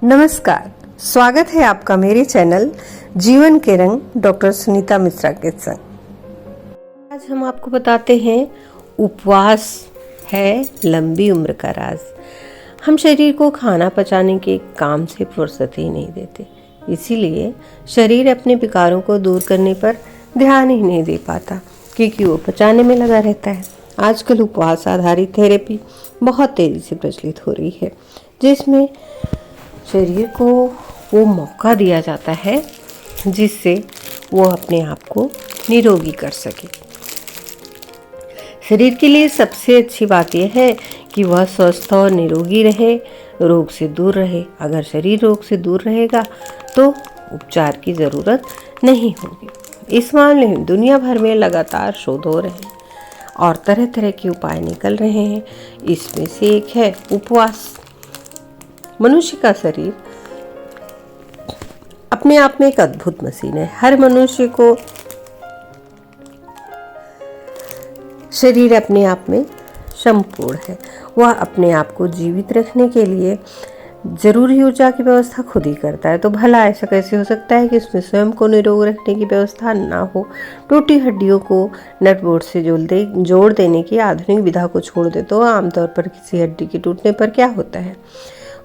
नमस्कार, स्वागत है आपका मेरे चैनल जीवन के रंग डॉक्टर सुनीता मिश्रा के संग। आज हम आपको बताते हैं उपवास है लंबी उम्र का राज। हम शरीर को खाना पचाने के काम से फुर्सत ही नहीं देते, इसीलिए शरीर अपने विकारों को दूर करने पर ध्यान ही नहीं दे पाता क्योंकि वो पचाने में लगा रहता है। आजकल उपवास आधारित थेरेपी बहुत तेजी से प्रचलित हो रही है, जिसमें शरीर को वो मौका दिया जाता है जिससे वो अपने आप को निरोगी कर सके। शरीर के लिए सबसे अच्छी बात यह है कि वह स्वस्थ और निरोगी रहे, रोग से दूर रहे। अगर शरीर रोग से दूर रहेगा तो उपचार की ज़रूरत नहीं होगी। इस मामले में दुनिया भर में लगातार शोध हो रहे हैं और तरह तरह के उपाय निकल रहे हैं। इसमें से एक है उपवास। मनुष्य का शरीर अपने आप में एक अद्भुत मशीन है। हर मनुष्य को शरीर अपने आप में संपूर्ण है। वह अपने आप को जीवित रखने के लिए जरूरी ऊर्जा की व्यवस्था खुद ही करता है। तो भला ऐसा कैसे हो सकता है कि उसमें स्वयं को निरोग रखने की व्यवस्था ना हो? टूटी हड्डियों को नट बोल्ट से जोड़ देने की आधुनिक विधा को छोड़ दे तो आमतौर पर किसी हड्डी के टूटने पर क्या होता है?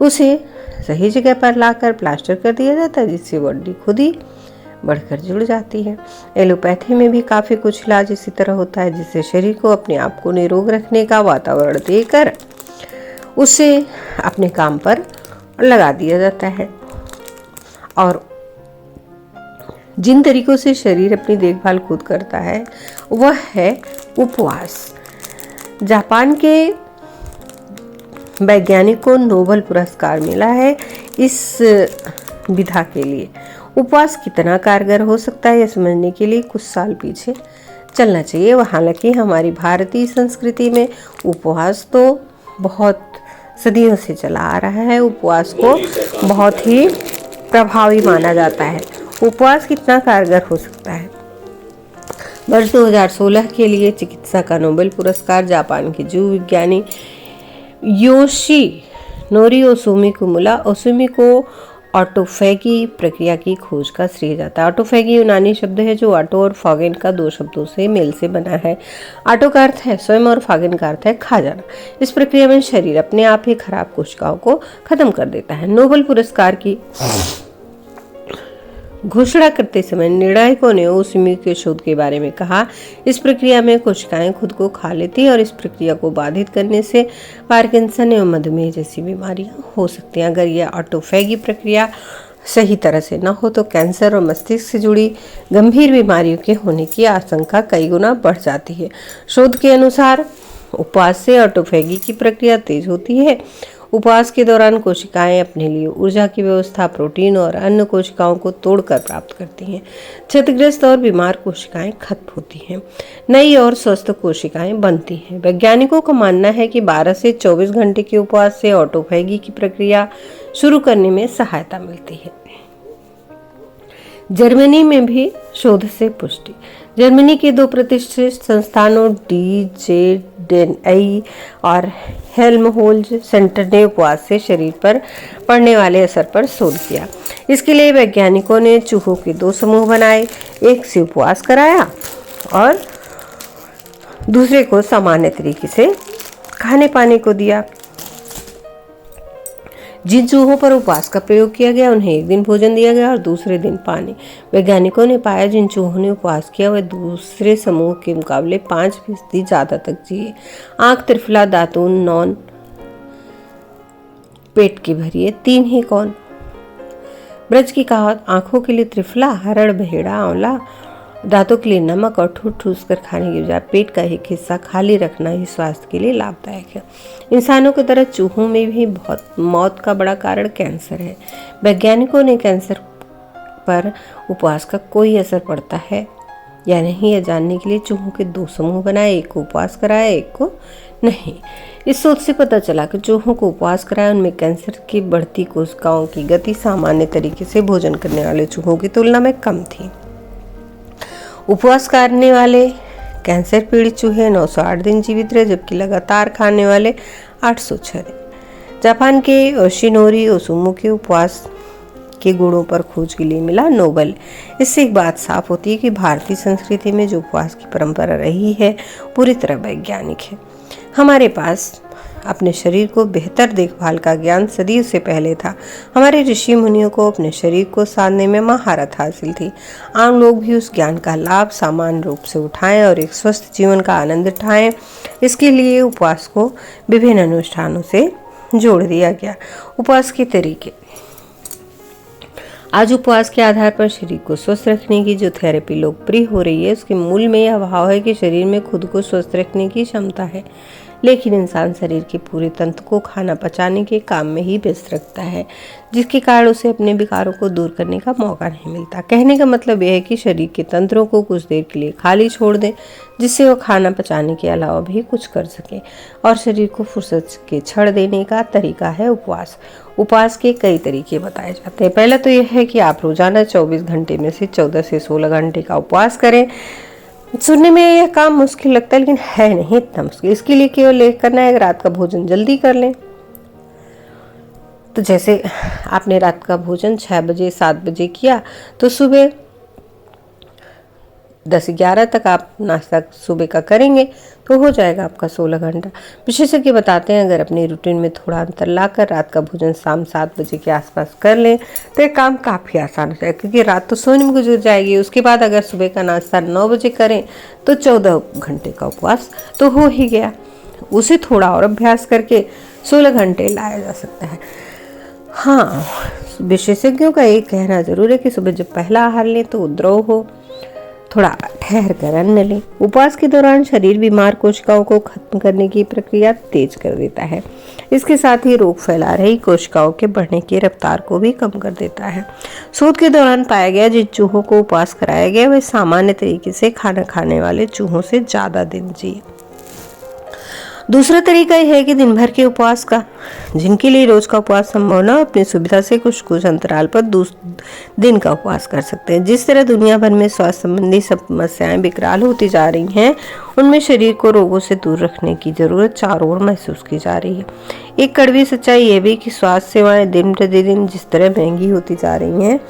उसे सही जगह पर लाकर प्लास्टर कर दिया जाता है, जिससे वो हड्डी खुद ही बढ़कर जुड़ जाती है। एलोपैथी में भी काफ़ी कुछ इलाज इसी तरह होता है, जिससे शरीर को अपने आप को निरोग रखने का वातावरण देकर उसे अपने काम पर लगा दिया जाता है। और जिन तरीकों से शरीर अपनी देखभाल खुद करता है वह है उपवास। जापान के वैज्ञानिक को नोबेल पुरस्कार मिला है इस विधा के लिए। उपवास कितना कारगर हो सकता है यह समझने के लिए कुछ साल पीछे चलना चाहिए। हालांकि हमारी भारतीय संस्कृति में उपवास तो बहुत सदियों से चला आ रहा है। उपवास को बहुत ही प्रभावी माना जाता है। उपवास कितना कारगर हो सकता है? वर्ष 2016 के लिए चिकित्सा का नोबेल पुरस्कार जापान के जीव विज्ञानी योशिनोरी ओसुमी को मिला। ओसुमी को ऑटोफैगी प्रक्रिया की खोज का श्रेय जाता है। ऑटोफैगी यूनानी शब्द है जो ऑटो और फॉगेन का दो शब्दों से मेल से बना है। ऑटो का अर्थ है स्वयं और फागेन का अर्थ है खा जाना। इस प्रक्रिया में शरीर अपने आप ही खराब कोशिकाओं को खत्म कर देता है। नोबेल पुरस्कार की घोषणा करते समय निर्णायकों ने ओसुमी के शोध के बारे में कहा, इस प्रक्रिया में कोशिकाएं खुद को खा लेती हैं और इस प्रक्रिया को बाधित करने से पार्किंसन एवं मधुमेह जैसी बीमारियां हो सकती हैं। अगर यह ऑटोफैगी प्रक्रिया सही तरह से न हो तो कैंसर और मस्तिष्क से जुड़ी गंभीर बीमारियों के होने की आशंका कई गुना बढ़ जाती है। शोध के अनुसार उपवास से ऑटोफैगी की प्रक्रिया तेज होती है। उपवास के दौरान कोशिकाएं अपने लिए ऊर्जा की व्यवस्था प्रोटीन और अन्य कोशिकाओं को तोड़कर प्राप्त करती हैं। क्षतिग्रस्त और बीमार कोशिकाएं खत्म होती हैं, नई और स्वस्थ कोशिकाएं बनती हैं। वैज्ञानिकों का मानना है कि 12 से 24 घंटे के उपवास से ऑटोफैगी की प्रक्रिया शुरू करने में सहायता मिलती है। जर्मनी में भी शोध से पुष्टि। जर्मनी के दो प्रतिष्ठित संस्थानों DZDNI और हेल्महोल्ट्ज सेंटर ने उपवास से शरीर पर पड़ने वाले असर पर शोध किया। इसके लिए वैज्ञानिकों ने चूहों के दो समूह बनाए, एक से उपवास कराया और दूसरे को सामान्य तरीके से खाने पाने को दिया। जिन चूहों पर उपवास का प्रयोग किया गया उन्हें एक दिन भोजन दिया गया और दूसरे दिन पानी। वैज्ञानिकों ने पाया जिन चूहों ने उपवास किया वह दूसरे समूह के मुकाबले 5% ज़्यादा तक जिए। आंख, त्रिफला, दातून, नौन, पेट की भरिए, तीन ही कौन। ब्रज की कहावत, आंखों के लिए त्रिफला, हरड़, बहेड़ा, आंवला, दांतों के लिए नमक और ठूस ठूस कर खाने की बजाय पेट का एक हिस्सा खाली रखना ही स्वास्थ्य के लिए लाभदायक है। इंसानों की तरह चूहों में भी बहुत मौत का बड़ा कारण कैंसर है। वैज्ञानिकों ने कैंसर पर उपवास का कोई असर पड़ता है या नहीं यह जानने के लिए चूहों के दो समूह बनाए, एक को उपवास कराया, एक को नहीं। इस शोध से पता चला कि चूहों को उपवास कराया उनमें कैंसर की बढ़ती कोशिकाओं की गति सामान्य तरीके से भोजन करने वाले चूहों की तुलना में कम थी। उपवास करने वाले कैंसर पीड़ित चूहे 908 दिन जीवित रहे, जबकि लगातार खाने वाले 806 दिन। जापान के योशिनोरी ओसुमो के उपवास के गुणों पर खोज के लिए मिला नोबेल। इससे एक बात साफ होती है कि भारतीय संस्कृति में जो उपवास की परंपरा रही है पूरी तरह वैज्ञानिक है। हमारे पास अपने शरीर को बेहतर देखभाल का ज्ञान सदियों से पहले था। हमारे ऋषि मुनियों को अपने शरीर को साधने में महारत हासिल थी। आम लोग भी उस ज्ञान का लाभ समान रूप से उठाएं और एक स्वस्थ जीवन का आनंद उठाएं। इसके लिए उपवास को विभिन्न अनुष्ठानों से जोड़ दिया गया। उपवास के तरीके। आज उपवास के आधार पर शरीर को स्वस्थ रखने की जो थेरेपी लोकप्रिय हो रही है उसके मूल में यह भाव है कि शरीर में खुद को स्वस्थ रखने की क्षमता है, लेकिन इंसान शरीर के पूरे तंत्र को खाना पचाने के काम में ही व्यस्त रखता है, जिसके कारण उसे अपने विकारों को दूर करने का मौका नहीं मिलता। कहने का मतलब यह है कि शरीर के तंत्रों को कुछ देर के लिए खाली छोड़ दें, जिससे वह खाना पचाने के अलावा भी कुछ कर सके, और शरीर को फुर्सत के क्षण देने का तरीका है उपवास। उपवास के कई तरीके बताए जाते हैं। पहला तो यह है कि आप रोजाना 24 घंटे में से 14 से 16 घंटे का उपवास करें। सुनने में यह काम मुश्किल लगता है, लेकिन है नहीं इतना मुश्किल। इसके लिए केवल एक करना है, रात का भोजन जल्दी कर लें। तो जैसे आपने रात का भोजन 6 बजे 7 बजे किया तो सुबह 10-11 तक आप नाश्ता सुबह का करेंगे तो हो जाएगा आपका 16 घंटा। विशेषज्ञ बताते हैं अगर अपनी रूटीन में थोड़ा अंतर लाकर रात का भोजन शाम 7 बजे के आसपास कर लें तो ये काम काफ़ी आसान हो जाएगा, क्योंकि रात तो सोने में गुजर जाएगी। उसके बाद अगर सुबह का नाश्ता 9 बजे करें तो 14 घंटे का उपवास तो हो ही गया। उसे थोड़ा और अभ्यास करके 16 घंटे लाया जा सकता है। हाँ, विशेषज्ञों का एक कहना जरूर है कि सुबह जब पहला आहार लें तो उद्रव हो, थोड़ा ठहर कर अन्न लें। उपवास के दौरान शरीर बीमार कोशिकाओं को खत्म करने की प्रक्रिया तेज कर देता है। इसके साथ ही रोग फैला रही कोशिकाओं के बढ़ने की रफ्तार को भी कम कर देता है। शोध के दौरान पाया गया जिन चूहों को उपवास कराया गया वे सामान्य तरीके से खाना खाने वाले चूहों से ज़्यादा दिन जिए। दूसरा तरीका यह है कि दिन भर के उपवास का, जिनके लिए रोज का उपवास संभव न हो, अपनी सुविधा से कुछ अंतराल पर दिन का उपवास कर सकते हैं। जिस तरह दुनिया भर में स्वास्थ्य संबंधी समस्याएं विकराल होती जा रही हैं, उनमें शरीर को रोगों से दूर रखने की जरूरत चारों ओर महसूस की जा रही है। एक कड़वी सच्चाई यह भी कि स्वास्थ्य सेवाएं दिन प्रतिदिन जिस तरह महंगी होती जा रही हैं,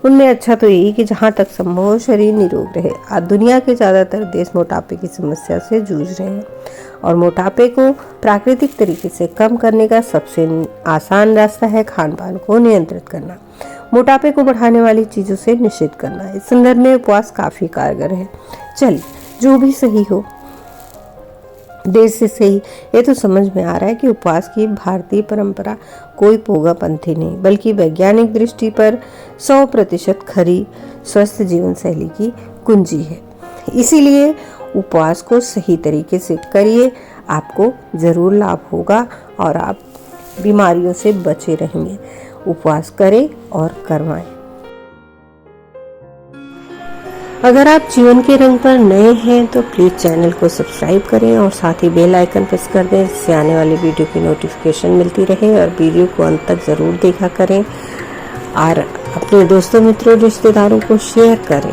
उनमें अच्छा तो यही कि जहाँ तक संभव हो शरीर निरोग रहे। आज दुनिया के ज़्यादातर देश मोटापे की समस्या से जूझ रहे हैं और मोटापे को प्राकृतिक तरीके से कम करने का सबसे आसान रास्ता है खान पान को नियंत्रित करना, मोटापे को बढ़ाने वाली चीज़ों से निषेध करना। इस संदर्भ में उपवास काफ़ी कारगर है। चलिए, जो भी सही हो, देर से सही, ये तो समझ में आ रहा है कि उपवास की भारतीय परंपरा कोई पोगापंथी नहीं, बल्कि वैज्ञानिक दृष्टि पर 100% खरी स्वस्थ जीवन शैली की कुंजी है। इसीलिए उपवास को सही तरीके से करिए, आपको ज़रूर लाभ होगा और आप बीमारियों से बचे रहेंगे। उपवास करें और करवाएं। अगर आप जीवन के रंग पर नए हैं तो प्लीज़ चैनल को सब्सक्राइब करें और साथ ही बेल आइकन प्रेस कर दें, जिससे आने वाली वीडियो की नोटिफिकेशन मिलती रहे। और वीडियो को अंत तक ज़रूर देखा करें और अपने दोस्तों मित्रों रिश्तेदारों को शेयर करें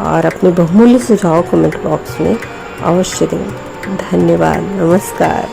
और अपने बहुमूल्य सुझाव कमेंट बॉक्स में अवश्य दें। धन्यवाद। नमस्कार।